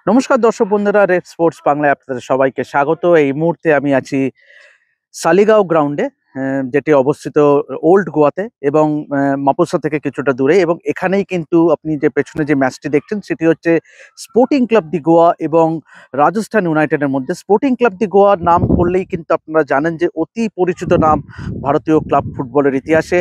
নমস্কার দর্শক বন্ধুরা, রেড স্পোর্টস বাংলায় আপনাদের সবাইকে স্বাগত। এই মুহূর্তে আমি আছি সালিগাঁও গ্রাউন্ডে, যেটি অবস্থিত ওল্ড গোয়াতে এবং মাপুসা থেকে কিছুটা দূরে। এবং এখানেই কিন্তু আপনি যে পেছনে যে ম্যাচটি দেখছেন সেটি হচ্ছে স্পোর্টিং ক্লাব দি গোয়া এবং রাজস্থান ইউনাইটেডের মধ্যে। স্পোর্টিং ক্লাব দি গোয়ার নাম করলেই কিন্তু আপনারা জানেন যে অতি পরিচিত নাম ভারতীয় ক্লাব ফুটবলের ইতিহাসে।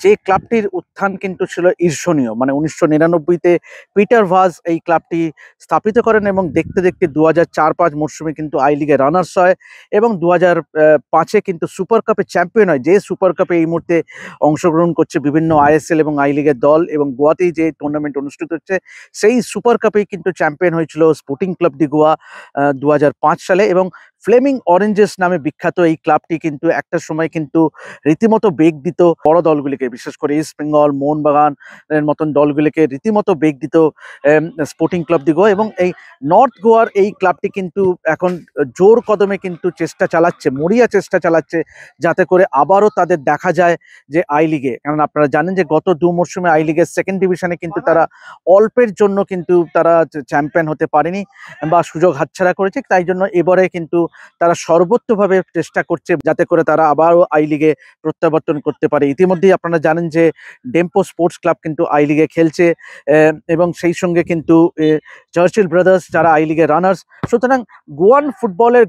যে ক্লাবটির উত্থান কিন্তু ছিল ঈর্ষণীয়, মানে 1999-তে পিটার ভাস এই ক্লাবটি স্থাপিত করেন এবং দেখতে দেখতে 2004-05 মরশুমে কিন্তু আই লিগে রানার্স হয় এবং 2005-এ কিন্তু সুপার কাপে চ্যাম্পিয়ন হয়। যে সুপার কাপে এই মুহূর্তে অংশগ্রহণ করছে বিভিন্ন আইএসএল এবং আই লিগের দল, এবং গোয়াতেই যে টুর্নামেন্ট অনুষ্ঠিত হচ্ছে সেই সুপার কাপেই কিন্তু চ্যাম্পিয়ন হয়েছিল স্পোর্টিং ক্লাব দি গোয়া 2005 সালে। এবং ফ্লেমিং অরেঞ্জেস নামে বিখ্যাত এই ক্লাবটি কিন্তু একটা সময় কিন্তু রীতিমতো বেগ দিত বড় দলগুলিকে, বিশেষ করে ইস্ট বেঙ্গল, মোহনবাগান এর মতন দলগুলিকে রীতিমতো বেগ দিত স্পোর্টিং ক্লাব দি গোয়া। এবং এই নর্থ গোয়ার এই ক্লাবটি কিন্তু এখন জোর কদমে কিন্তু চেষ্টা চালাচ্ছে, মরিয়া চেষ্টা চালাচ্ছে যাতে করে আবারও তাদের দেখা যায় যে আই লিগে। কারণ আপনারা জানেন যে গত 2 মরশুমে আই লিগের সেকেন্ড ডিভিশনে কিন্তু তারা অল্পের জন্য কিন্তু তারা চ্যাম্পিয়ন হতে পারেনি বা সুযোগ হাতছাড়া করেছে। তাই জন্য এবারে কিন্তু তারা সর্বোচ্চভাবে চেষ্টা করছে যাতে করে তারা আবারও আই লিগে প্রত্যাবর্তন করতে পারে। ইতিমধ্যেই আপনারা জানেন যে ডেম্পো স্পোর্টস ক্লাব কিন্তু আই লিগে খেলছে এবং সেই সঙ্গে কিন্তু চার্চিল ব্রাদার্স যারা আই লিগের রানার্স। সুতরাং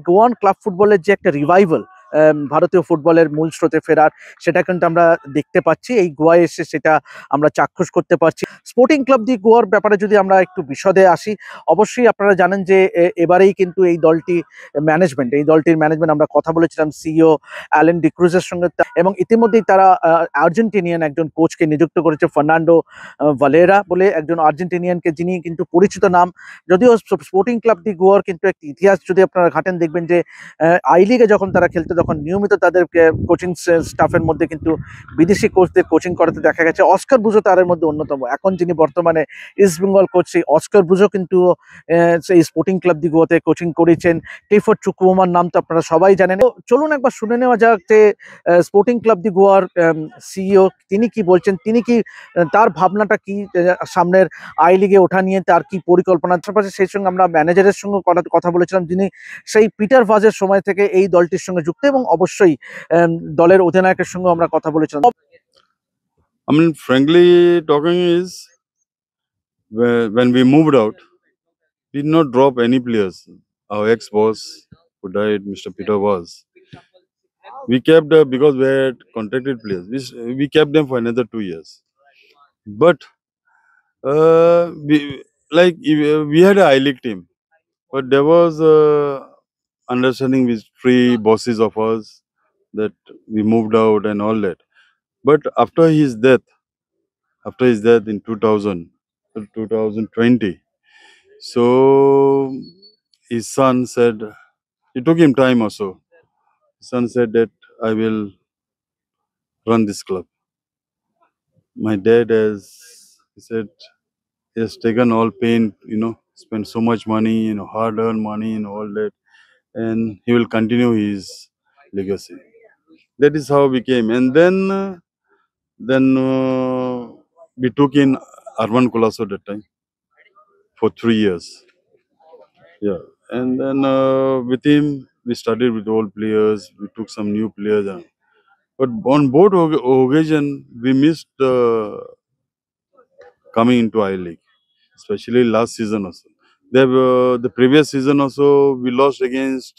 গোয়ান ক্লাব ফুটবলের যে একটা রিভাইভাল, ভারতীয় ফুটবলের মূল স্রোতে ফেরার, সেটা কিন্তু আমরা দেখতে পাচ্ছি এই গোয়ায় এসে, সেটা আমরা চাক্ষুষ করতে পারছি। স্পোর্টিং ক্লাব দি গোয়ার ব্যাপারে যদি আমরা একটু বিশদে আসি, অবশ্যই আপনারা জানেন যে এবারেই কিন্তু এই দলটির ম্যানেজমেন্ট আমরা কথা বলেছিলাম সিইও অ্যালেন ডিক্রুজের সঙ্গে, এবং ইতিমধ্যেই তারা আর্জেন্টিনিয়ান একজন কোচকে নিযুক্ত করেছে, ফার্নান্ডো ভালেরা বলে একজন আর্জেন্টিনিয়ানকে, যিনি কিন্তু পরিচিত নাম। যদিও স্পোর্টিং ক্লাব দি গোয়ার কিন্তু একটি ইতিহাস যদি আপনারা ঘাটেন, দেখবেন যে আই লিগে যখন তারা খেলতো তখন নিয়মিত তাদের কোচিং স্টাফের মধ্যে কিন্তু বিদেশি কোচদের কোচিং করাতে দেখা গেছে। অস্কার বুজো তাদের মধ্যে অন্যতম। এখন যিনি বর্তমানে ইস্ট বেঙ্গল কোচ, সেই অস্কার বুজো কিন্তু সেই স্পোর্টিং ক্লাব দি গোয়াতে কোচিং করেছেন। ক্লিফোর্ড চুকুমার নাম তো আপনারা সবাই জানেন। তো চলুন একবার শুনে নেওয়া যাক যে স্পোর্টিং ক্লাব দি গোয়ার সিইও তিনি কি বলছেন, তিনি কি তার ভাবনাটা কি, সামনের আই লিগে ওঠা নিয়ে তার কি পরিকল্পনা। তার পাশে সেই সঙ্গে আমরা ম্যানেজারের সঙ্গে কথা বলেছিলাম, যিনি সেই পিটার ভাজের সময় থেকে এই দলটির সঙ্গে যুক্ত, এবং অবশ্যই দলের অধিনায়কের সঙ্গে আমরা কথা বলেছিলাম। I mean, frankly talking is when we moved out, we did not drop any players. Our ex-boss who died, Mr. Peter was. We kept because we had contracted players. We kept them for another 2 years. But we had a I-League team, but there was understanding with 3 bosses of us that we moved out and all that. But after his death in 2020, so his son said, it took him time also. His son said that I will run this club. My dad he said, he has taken all pain, spent so much money, hard-earned money and all that, and he will continue his legacy. That is how we came. And then we took in Arman Kulaso that time for 3 years. Yeah. And then with him, we started with old players. We took some new players. But on both occasion, we missed coming into I-League, especially last season also. The previous season also, we lost against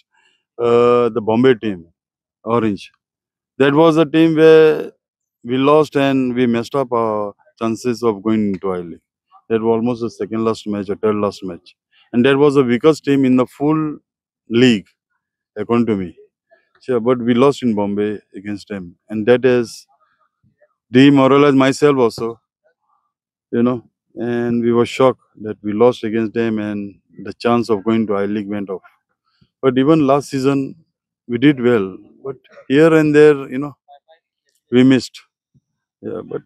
the Bombay team, Orange. That was a team where we lost and we messed up our chances of going into I-League. That was almost the second last match or third last match. And that was the weakest team in the full league, according to me. Sure, but we lost in Bombay against them. And that has demoralized myself also, And we were shocked that we lost against them and the chance of going to I-League went off. But even last season, we did well. But here and there, we missed. Yeah, but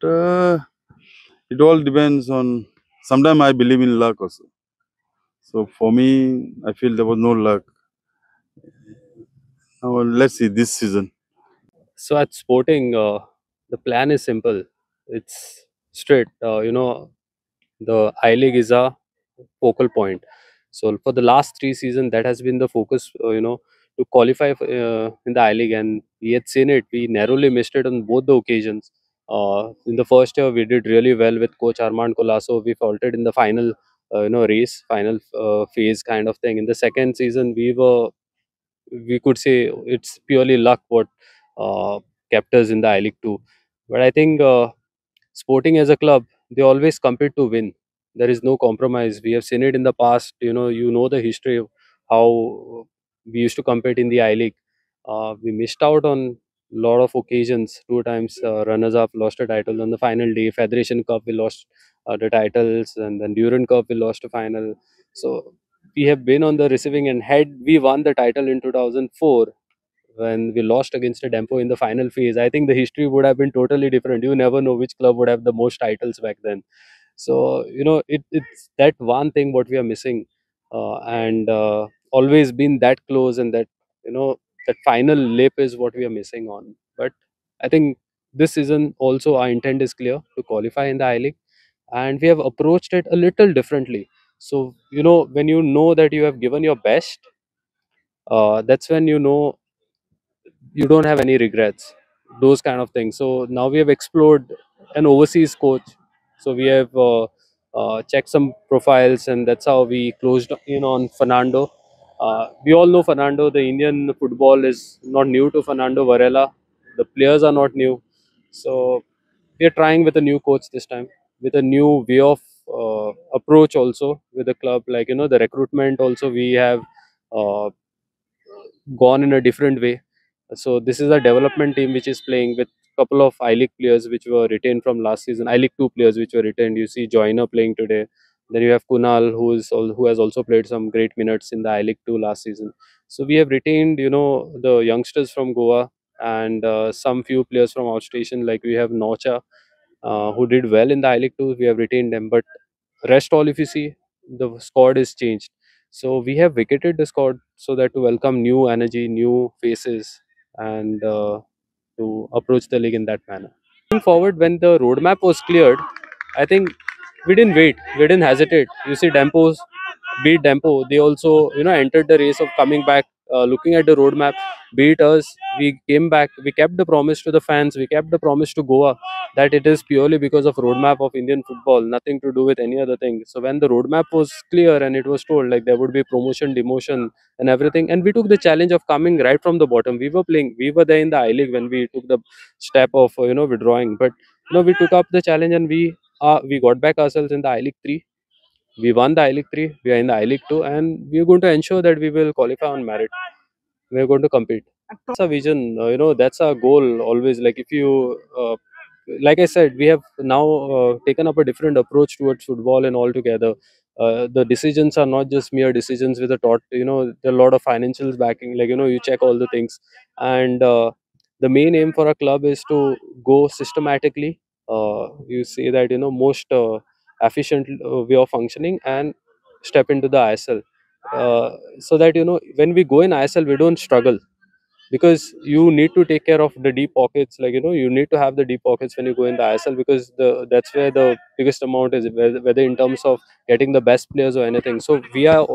it all depends on. Sometimes I believe in luck also. So for me, I feel there was no luck. Now let's see this season. So at Sporting, the plan is simple. It's straight. The I League is a focal point. So for the last 3 seasons, that has been the focus, to qualify in the I League, and we had seen it. We narrowly missed it on both the occasions. In the first year, we did really well with Coach Armand Colasso. We faltered in the final, race, final phase kind of thing. In the second season, we could say it's purely luck what uh, kept us in the I League 2. But I think Sporting as a club, they always compete to win. There is no compromise. We have seen it in the past. You know the history of how we used to compete in the I League. We missed out on a lot of occasions. Two times runners up, lost a title on the final day. Federation Cup, we lost the titles, and then Durand Cup, we lost a final. So we have been on the receiving end. Had we won the title in 2004, when we lost against a Dempo in the final phase, I think the history would have been totally different. You never know which club would have the most titles back then. So it's that one thing what we are missing, and always been that close, and that final lip is what we are missing on. But I think this season also our intent is clear to qualify in the I League, and we have approached it a little differently. So when you know that you have given your best, that's when you don't have any regrets, those kind of things. So now we have explored an overseas coach. So we have checked some profiles, and that's how we closed in on Fernando. We all know Fernando. The Indian football is not new to Fernando Varela. The players are not new. So we are trying with a new coach this time, with a new way of approach also with the club. Like the recruitment also, we have uh, gone in a different way. So this is a development team which is playing with couple of I League players which were retained from last season. I League 2 players which were retained. You see Joyner playing today. Then you have Kunal, who has also played some great minutes in the I League 2 last season. So we have retained, the youngsters from Goa, and some few players from outstation. Like we have Nocha, who did well in the I League 2. We have retained them, but rest all, if you see, the squad is changed. So we have vacated the squad so that to welcome new energy, new faces, and to approach the league in that manner. Going forward, when the roadmap was cleared, I think we didn't wait, we didn't hesitate. You see, Dempos beat Dempo. They also, entered the race of coming back, looking at the roadmap. Beat us, we came back. We kept the promise to the fans. We kept the promise to Goa that it is purely because of roadmap of Indian football, nothing to do with any other thing. So when the roadmap was clear and it was told like there would be promotion, demotion, and everything, and we took the challenge of coming right from the bottom. We were there in the I League when we took the step of withdrawing, but we took up the challenge, and we got back ourselves in the I League 3. We won the I League 3, we are in the I League 2, and we are going to ensure that we will qualify on merit. We are going to compete. That's a vision, that's our goal always. Like if you, like I said, we have now taken up a different approach towards football and all together. The decisions are not just mere decisions with a thought, there are a lot of financials backing, like, you check all the things. And the main aim for a club is to go systematically. You say that, most efficient way of functioning, and step into the ISL, so that when we go in ISL we don't struggle, because you need to take care of the deep pockets. Like you need to have the deep pockets when you go in the ISL, because that's where the biggest amount is, whether in terms of getting the best players or anything. So we are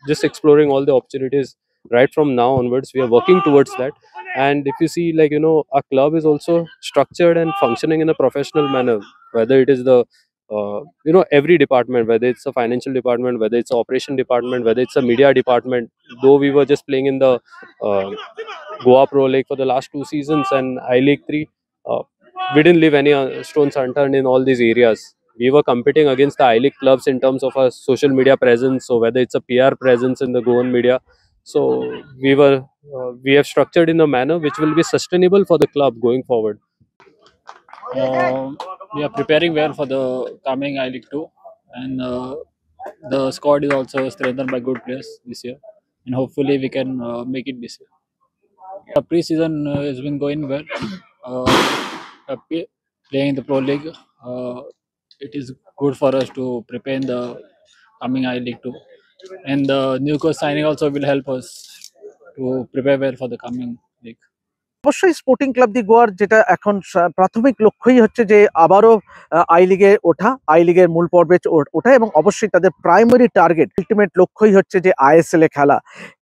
just exploring all the opportunities right from now onwards. We are working towards that. And if you see, like our club is also structured and functioning in a professional manner, whether it is the every department, whether it's a financial department, whether it's a operation department, whether it's a media department. Though we were just playing in the Goa Pro League for the last 2 seasons and I League 3, uh, we didn't leave any stones unturned in all these areas. We were competing against the I League clubs in terms of our social media presence, so whether it's a PR presence in the Goan media. So we have structured in a manner which will be sustainable for the club going forward. Uh, we are preparing well for the coming I League 2, and the squad is also strengthened by good players this year, and hopefully we can make it this year. Pre-season has been going well. Playing in the Pro League, it is good for us to prepare in the coming I League 2, and the new coach signing also will help us to prepare well for the coming league. অবশ্যই sporting club দি গোয়ার যেটা এখন প্রাথমিক লক্ষ্যই হচ্ছে যে আবারও I লিগে ওঠা, আই লিগের মূল পর্বে ওঠা, এবং অবশ্যই তাদের প্রাইমারি টার্গেট আলটিমেট লক্ষ্যই হচ্ছে যে আইএসএল এ খেলা।